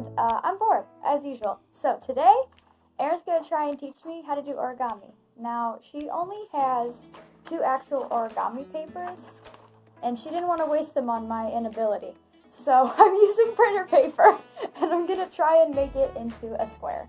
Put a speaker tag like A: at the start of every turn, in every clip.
A: and I'm bored, as usual. So today, Erin's going to try and teach me how to do origami. Now, she only has 2 actual origami papers, and she didn't want to waste them on my inability. So I'm using printer paper, and I'm going to try and make it into a square.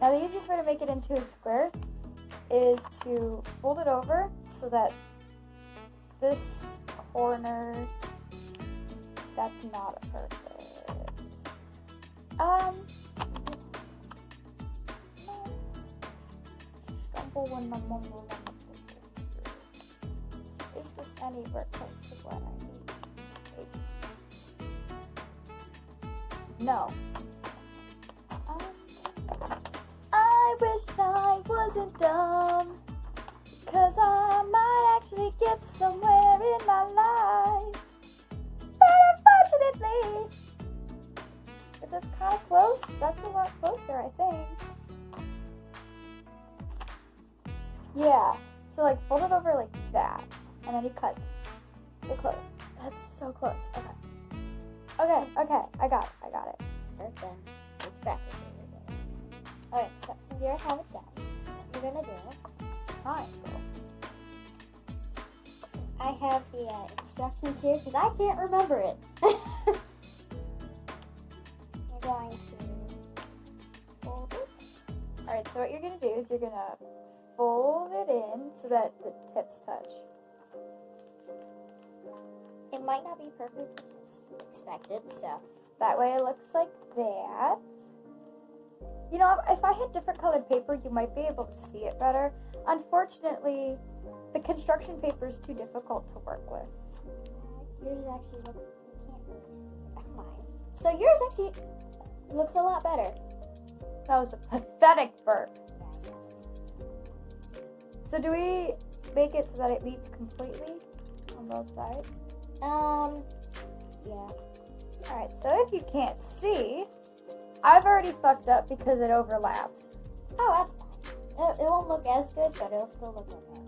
A: Now, the easiest way to make it into a square is to fold it over so that this corner, that's not a perfect. Stumble when my mumble. Is this anywhere close to what I need? No. I wish I wasn't dumb, 'cause I might actually get somewhere in my life. But unfortunately, if it's kind of close, that's a lot closer, I think. Yeah, so like fold it over like that, and then you cut so close. That's so close. Okay, I got it.
B: Then let's practice it again. Alright, so since you have it done, what you're gonna do,
A: Triangle.
B: I have the instructions here because I can't remember it. You're going to fold it.
A: Alright, so what you're going to do is you're going to fold it in so that the tips touch.
B: It might not be perfect, which is expected, so.
A: That way it looks like that. You know, if I had different colored paper, you might be able to see it better. Unfortunately, the construction paper is too difficult to work with.
B: Yours actually looks, you can't really see it. Mine. So yours actually looks a lot better.
A: That was a pathetic burp. So do we make it so that it meets completely on both sides?
B: Yeah.
A: Alright, so if you can't see, I've already fucked up because it overlaps.
B: Oh, that's fine. It won't look as good, but it'll still look okay.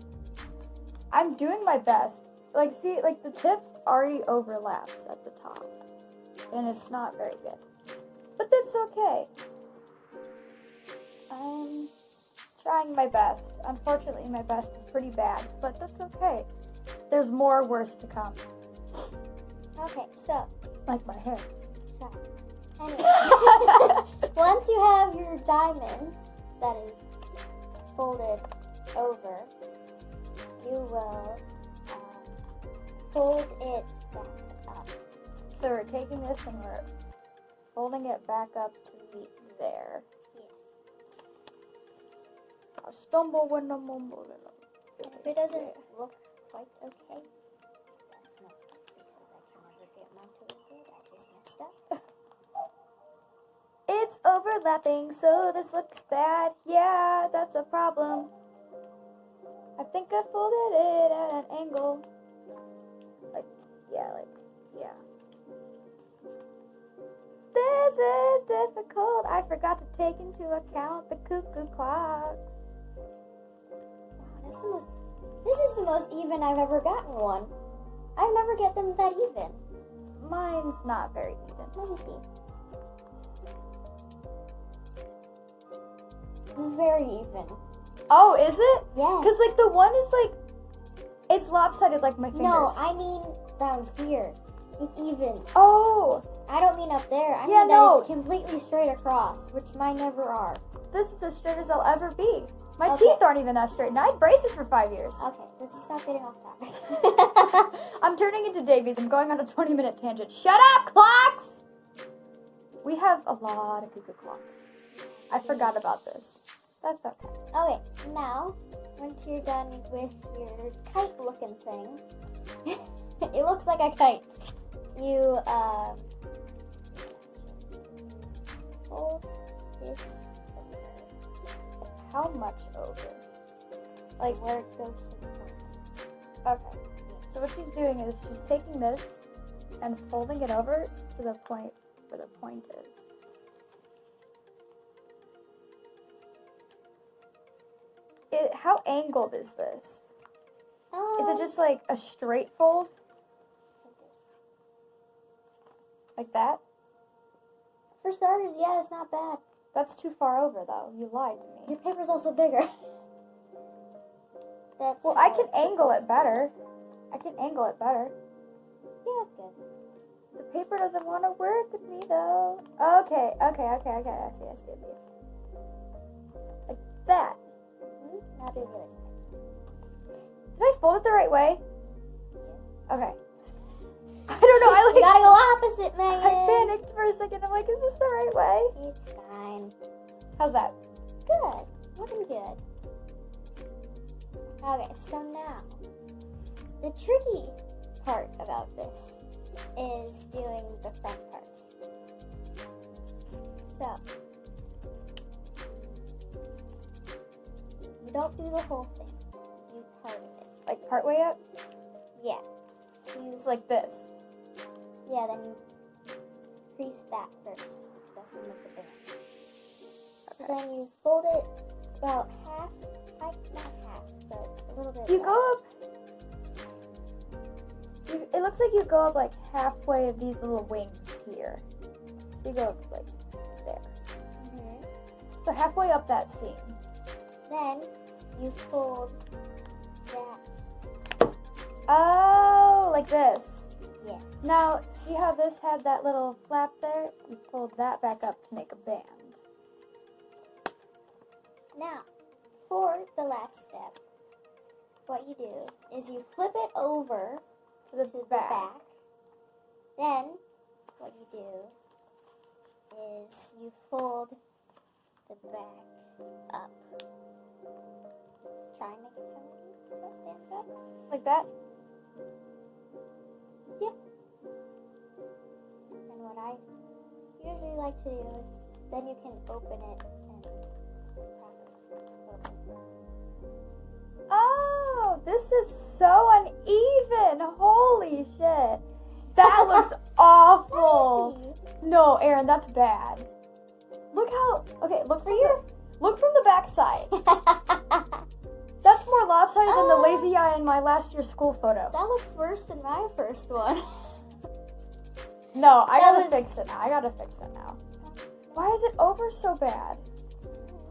A: I'm doing my best. Like, see, like the tip already overlaps at the top. And it's not very good. But that's okay. I'm trying my best. Unfortunately, my best is pretty bad, but that's okay. There's more worse to come.
B: Okay, so.
A: Like my hair.
B: Anyway. Once you have your diamond that is folded over, you will fold it back up.
A: So we're taking this and we're folding it back up to meet there.
B: Yes.
A: I stumble when I mumble.
B: And if it doesn't look quite okay, that's not because I can never get mine to look good. I just messed up.
A: It's overlapping, so this looks bad. Yeah, that's a problem. I think I folded it at an angle. Yeah. This is difficult. I forgot to take into account the cuckoo clocks.
B: Wow, this is the most even I've ever gotten one. I never get them that even.
A: Mine's not very even.
B: Let me see. This is very even.
A: Oh, is it?
B: Yes.
A: Because, like, the one is, like, it's lopsided like my fingers.
B: No, I mean down here. It's even.
A: Oh.
B: I don't mean up there. I
A: Yeah,
B: mean
A: no.
B: that it's completely straight across, which mine never are.
A: This is as straight as I'll ever be. My
B: Okay.
A: teeth aren't even that straight, and I had braces for 5 years.
B: Okay, let's stop getting off topic.
A: I'm turning into Davies. I'm going on a 20-minute tangent. Shut up, clocks! We have a lot of cuckoo clocks. I forgot about this. That's okay.
B: Okay, now, once you're done with your kite-looking thing, it looks like a kite. You, fold this over.
A: How much over?
B: Like where it goes to the point.
A: Okay. So what she's doing is she's taking this and folding it over to the point where the point is. How angled is this? Is it just like a straight fold? Like that?
B: For starters, yeah, it's not bad.
A: That's too far over, though. You lied to me.
B: Your paper's also bigger. That's
A: Well,
B: how
A: I can
B: it's
A: angle it
B: supposed to
A: better. I can angle it better.
B: be. Yeah, that's good.
A: The paper doesn't want to work with me, though. Okay. I see. Like that.
B: Now do the other side.
A: Did I fold it the right way?
B: Yes.
A: Okay. I don't know.
B: You gotta go opposite, Megan.
A: I panicked for a second. I'm like, is this the right way?
B: It's fine.
A: How's that?
B: Good. Looking good. Okay, so now, the tricky part about this is doing the front part. So, you don't do the whole thing. You part of it.
A: Like part way up?
B: Yeah. You,
A: It's like this.
B: yeah, then you crease that first. That's gonna make the band.
A: Okay.
B: Then you fold it about half, not half, but a little bit.
A: You
B: less.
A: go up. It looks like you go up like halfway of these little wings here. So you go up like there.
B: Mhm.
A: So halfway up that seam.
B: Then you fold that.
A: Oh, like this.
B: Yes.
A: Now, see how this had that little flap there? You fold that back up to make a band.
B: Now, for the last step, what you do is you flip it over
A: To the
B: to the
A: back.
B: back. Then, what you do is you fold the back up. Try and make it so it stands up.
A: Like that?
B: Yeah. And what I usually like to do is then you can open it and open.
A: Oh, this is so uneven. Holy shit. That looks awful. No, Erin, that's bad. Look how, okay, look from the back side. That's more lopsided than the lazy eye in my last year's school photo.
B: That looks worse than my first one.
A: No, I
B: That
A: gotta
B: was-
A: fix it now. Why is it over so bad?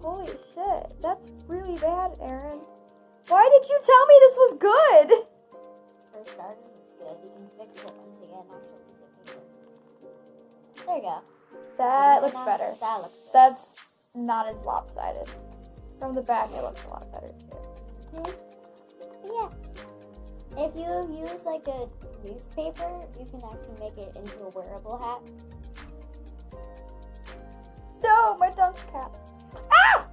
A: Holy shit, that's really bad, Erin. Why did you tell me this was good?
B: For starters, it's good. You can fix it once again. I'll show you the picture. There you go.
A: That
B: See,
A: looks
B: now
A: better.
B: That looks good.
A: That's not as lopsided. From the back, it looks a lot better too.
B: But yeah. If you use like a newspaper, you can actually make it into a wearable hat.
A: No, my dunk's cap. Ah!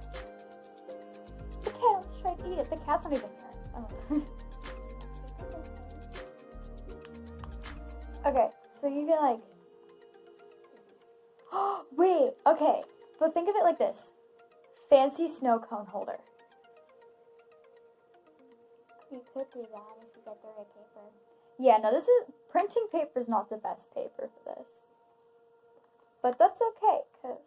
A: The cat almost tried to eat it. The cat's not even there. Oh. Okay, so you can like. Wait, okay. But think of it like this: fancy snow cone holder.
B: You could do that if you get the right paper.
A: Yeah, no, this is printing paper is not the best paper for this, but that's okay, cause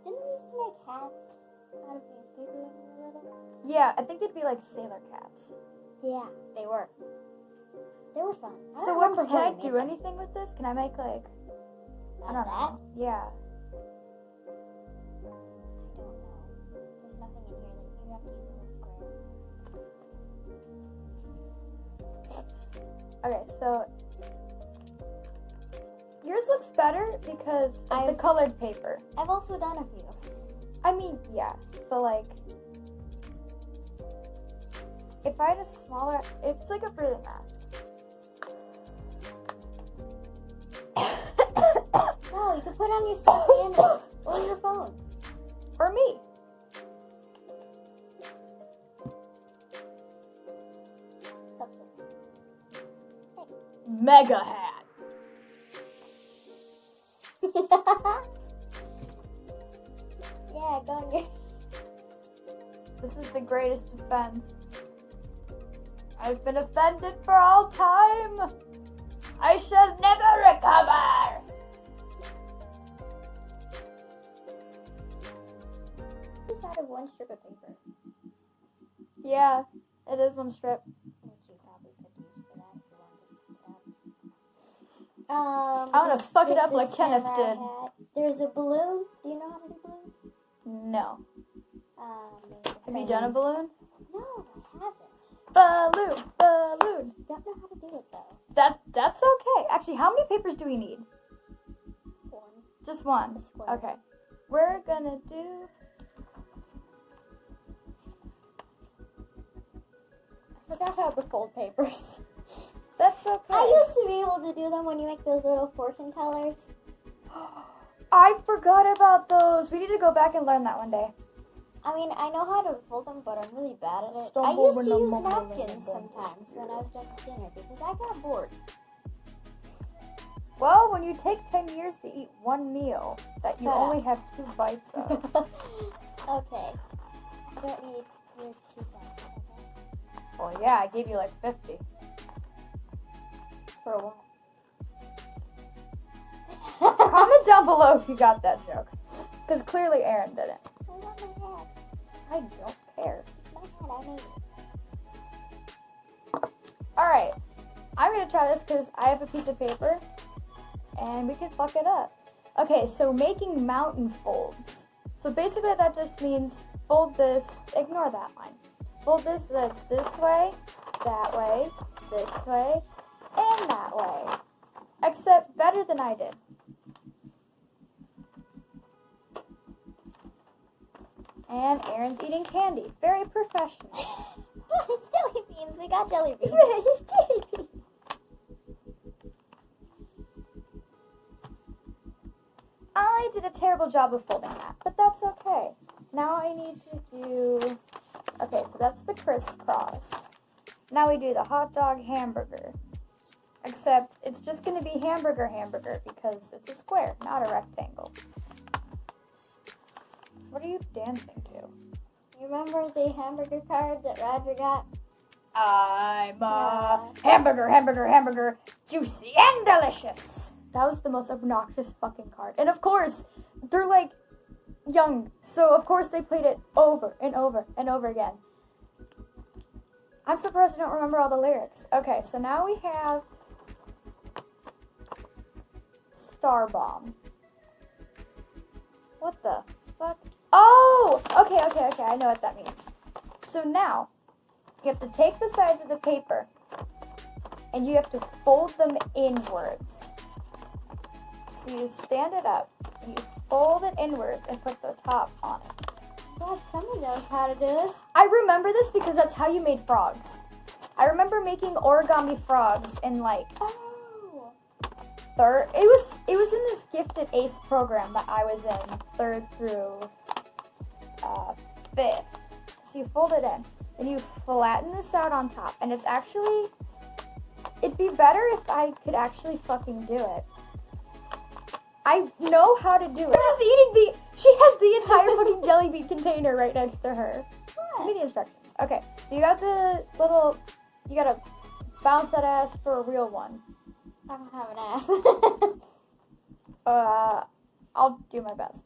B: Didn't we used to make hats out of newspaper when we were little?
A: yeah, I think they'd be like sailor caps.
B: Yeah, they were. They were fun. I
A: So
B: don't
A: what
B: remember
A: can
B: how
A: I
B: we made
A: do
B: them.
A: anything with this? Can I make like I
B: Out
A: don't
B: of that?
A: know? Yeah.
B: I don't know. There's nothing in here that you have to use a little square.
A: Okay, so yours looks better because of the
B: I've-
A: colored paper.
B: I've also done a few.
A: I mean, yeah. So like, if I had a smaller, it's like a breathing mask.
B: No, you can put on your stuffed animals or your phone.
A: Or me. Mega hat.
B: Yeah, go on your.
A: This is the greatest defense. I've been offended for all time. I shall never recover.
B: Just out of one strip of paper,
A: Yeah, it is one strip.
B: which you probably could use for that if you wanted to.
A: I'm gonna fuck it up like Kenneth did.
B: There's a balloon. Do you know how to do balloons?
A: No. Have you
B: maybe.
A: done a balloon?
B: No, I haven't.
A: Balloon, balloon.
B: Don't know how to do it though.
A: That's okay. Actually, how many papers do we need?
B: One.
A: Just one.
B: A square.
A: Okay. We're gonna do.
B: I forgot how to fold papers.
A: That's okay.
B: I used to be able to do them when you make those little fortune tellers.
A: I forgot about those. We need to go back and learn that one day.
B: I mean, I know how to fold them, but I'm really bad at it. I
A: Stumble
B: used to
A: when the
B: use
A: moment
B: napkins sometimes when I was done with dinner because I got bored.
A: Well, when you take 10 years to eat one meal that you
B: Shut
A: only
B: up.
A: have 2 bites of.
B: Okay. I don't need your 2 cents. Okay?
A: Well, yeah, I gave you like 50.
B: For what?
A: Comment down below if you got that joke. Because clearly Erin didn't.
B: I want my hat.
A: I don't care.
B: My hat, I made it.
A: Alright. I'm going to try this because I have a piece of paper. And we can fuck it up. Okay, so making mountain folds. So basically that just means fold this, ignore that line. Fold this so that's this way, this way, and that way. Except better than I did. And Erin's eating candy. Very professional.
B: It's jelly beans. We got jelly beans.
A: It's jelly beans. I did a terrible job of folding that, but that's okay. Now I need to do... Okay, so that's the crisscross. Now we do the hot dog hamburger. Except it's just going to be hamburger because it's a square, not a rectangle. What are you dancing to?
B: You remember the hamburger card that Roger got?
A: I'm a hamburger, juicy and delicious. That was the most obnoxious fucking card. And of course, they're like young, so of course they played it over and over and over again. I'm surprised I don't remember all the lyrics. Okay, so now we have Star Bomb. What the fuck? Oh! Okay, I know what that means. So now, you have to take the sides of the paper, and you have to fold them inwards. So you stand it up, and you fold it inwards and put the top on it.
B: God, someone knows how to do this.
A: I remember this because that's how you made frogs. I remember making origami frogs in like
B: Oh.
A: third. It was in this Gifted Ace program that I was in 3rd through 5th. So you fold it in, and you flatten this out on top, and it's actually. It'd be better if I could actually fucking do it. I know how to do it. I'm just eating she has the entire fucking jelly bean container right next to her. Give me the instructions. Okay, so you got the little, you gotta bounce that ass for a real one.
B: I don't have an ass.
A: I'll do my best.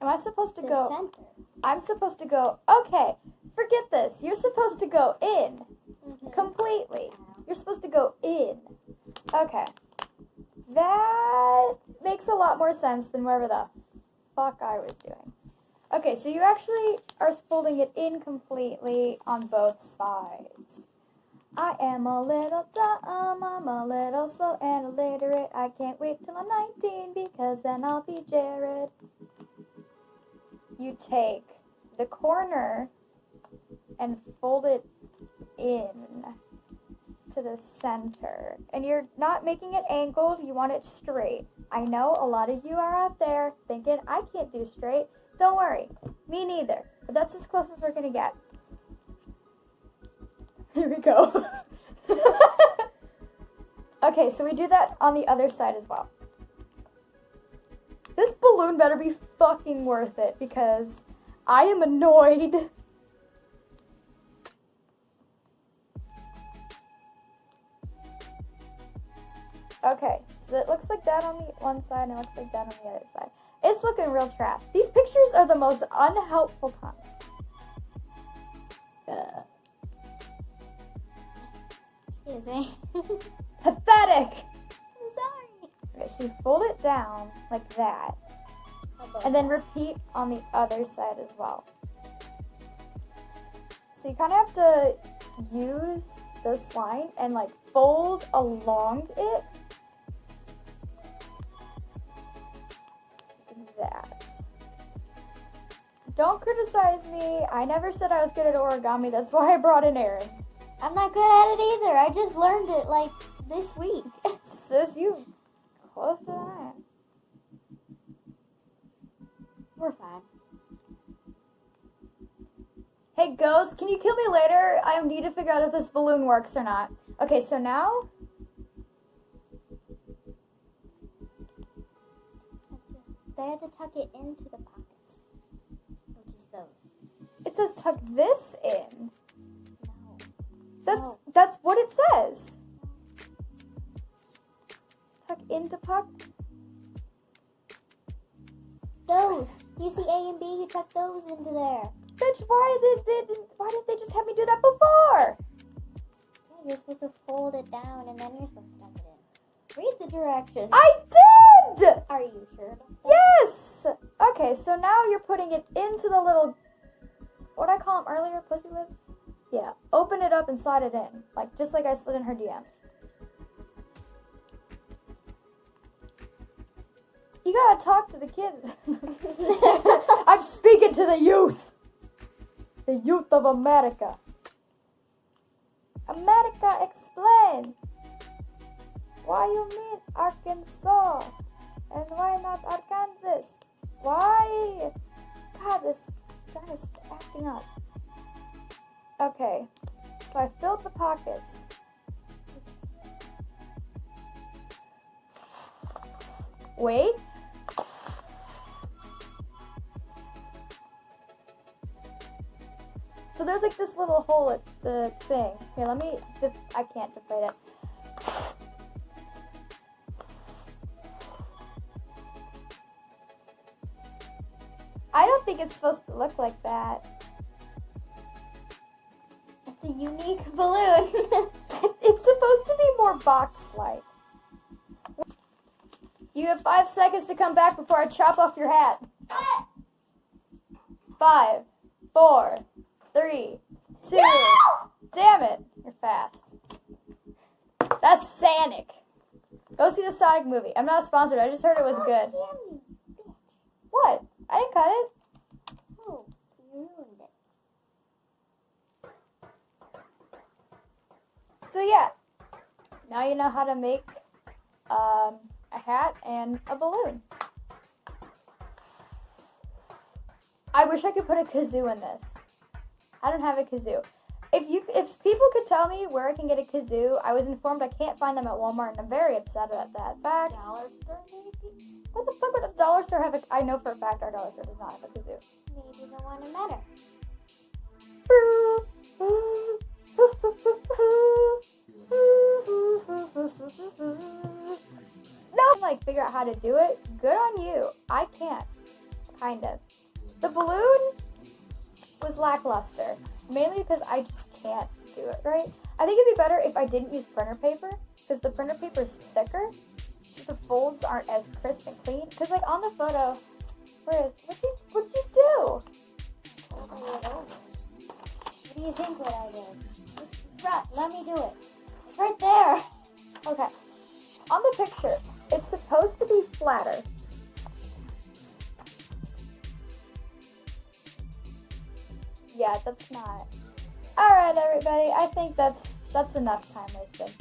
A: Am I supposed to
B: The
A: go?
B: center.
A: I'm supposed to go, okay, forget this. You're supposed to go in. Completely. You're supposed to go in. Okay. That makes a lot more sense than wherever the fuck I was doing. Okay, so you actually are folding it in completely on both sides. I am a little dumb, I'm a little slow and illiterate. I can't wait till I'm 19 because then I'll be Jared. You take the corner and fold it in to the center. And you're not making it angled, you want it straight. I know a lot of you are out there thinking, I can't do straight. Don't worry, me neither. But that's as close as we're gonna get. Here we go. Okay, so we do that on the other side as well. This balloon better be fucking worth it because I am annoyed. Okay, so it looks like that on the one side and it looks like that on the other side. It's looking real trash. These pictures are the most unhelpful times.
B: Excuse me.
A: Pathetic!
B: I'm sorry.
A: so you fold it down like that. And then repeat on the other side as well. So you kind of have to use this line and like fold along it. Like that. Don't criticize me. I never said I was good at origami. That's why I brought in Erin.
B: I'm not good at it either. I just learned it like this week.
A: Sis, you closer than I am.
B: We're fine.
A: Hey, Ghost, can you kill me later? I need to figure out if this balloon works or not. Okay, so now...
B: They have to tuck it into the pockets. Which is those.
A: It says tuck this in.
B: No.
A: That's what it says. Tuck into pocket.
B: Those. Do you see A and B? You tuck those into there.
A: Bitch, why did they just have me do that before?
B: Yeah, you're supposed to fold it down and then you're supposed to tuck it in. Read the directions.
A: I did!
B: Are you sure about that?
A: Yes! Okay, so now you're putting it into the little, what did I call them earlier? Pussy lips? Yeah. Open it up and slide it in. Like, just like I slid in her DMs. You gotta talk to the kids. I'm speaking to the youth. The youth of America. America, explain. Why you mean Arkansas? And why not Arkansas? Why? God, this guy is acting up. Okay, so I filled the pockets. Wait. So there's like this little hole at the thing. Here, let me, I can't deflate it. I don't think it's supposed to look like that.
B: It's a unique balloon.
A: It's supposed to be more box-like. You have 5 seconds to come back before I chop off your hat. 5, 4, 3, 2. No! Damn it. You're fast. That's Sonic. Go see the Sonic movie. I'm not sponsored. I just heard it was good.
B: Damn you, bitch.
A: What? I didn't cut it.
B: Oh, you ruined it.
A: So yeah. Now you know how to make a hat and a balloon. I wish I could put a kazoo in this. I don't have a kazoo. If people could tell me where I can get a kazoo, I was informed I can't find them at Walmart, and I'm very upset about that fact.
B: Dollar store, maybe?
A: What the fuck would a dollar store have I know for a fact our dollar store does not have a kazoo.
B: Maybe the one in Matter.
A: No, like figure out how to do it. Good on you. I can't. Kind of. The balloon was lackluster, mainly because I just can't do it right. I think it'd be better if I didn't use printer paper, because the printer paper is thicker. The folds aren't as crisp and clean. Because like on the photo, what'd you do?
B: What do you think what I did? Right, let me do it. It's right there.
A: Okay. On the picture, it's supposed to be flatter. Yeah, that's not. Alright, everybody. I think that's enough time wasted.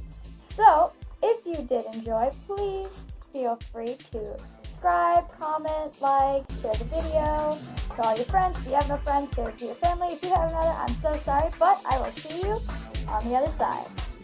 A: So, if you did enjoy, please feel free to subscribe, comment, like, share the video to all your friends. If you have no friends, share it to your family. If you have another, I'm so sorry, but I will see you on the other side.